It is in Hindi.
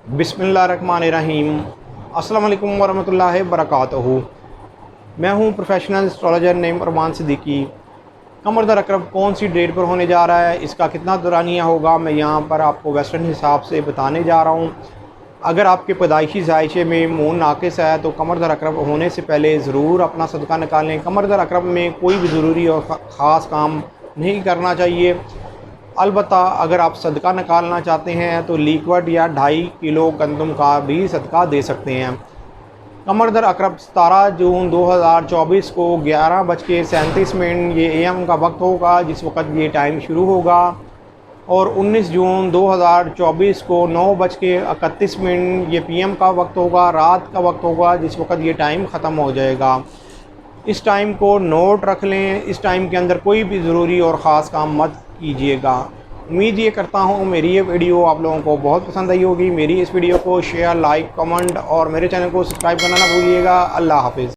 बिस्मिल्लाहिर्रहमानिर्रहीम। अस्सलाम वालेकुम वरहमतुल्लाहि वबरकातुहू। मैं हूं प्रोफेशनल एस्ट्रोलॉजर नेम अरमान सिद्दीकी। कमर दर अकरब कौन सी डेट पर होने जा रहा है, इसका कितना दुरानिया होगा, मैं यहाँ पर आपको वेस्टर्न हिसाब से बताने जा रहा हूँ। अगर आपके पैदाइशी जायशे में मून नाकिस है तो कमर दर अकरब होने से पहले ज़रूर अपना सदका निकालें। कमर दर अकरब में कोई भी ज़रूरी और ख़ास काम नहीं करना चाहिए। अलबत्ता अगर आप सदका निकालना चाहते हैं तो लिक्विड या 2.5 किलो गंदम का भी सदका दे सकते हैं। कमर दर अकरब 17 जून 2024 को 11:37 ये AM का वक्त होगा, जिस वक्त ये टाइम शुरू होगा, और 19 जून 2024 को 9:31 ये PM का वक्त होगा, रात का वक्त होगा, जिस वक्त ये टाइम ख़त्म हो जाएगा। इस टाइम को नोट रख लें। इस टाइम के अंदर कोई भी ज़रूरी और ख़ास काम मत कीजिएगा। उम्मीद ये करता हूँ मेरी ये वीडियो आप लोगों को बहुत पसंद आई होगी। मेरी इस वीडियो को शेयर, लाइक, कमेंट और मेरे चैनल को सब्सक्राइब करना ना भूलिएगा। अल्लाह हाफिज़।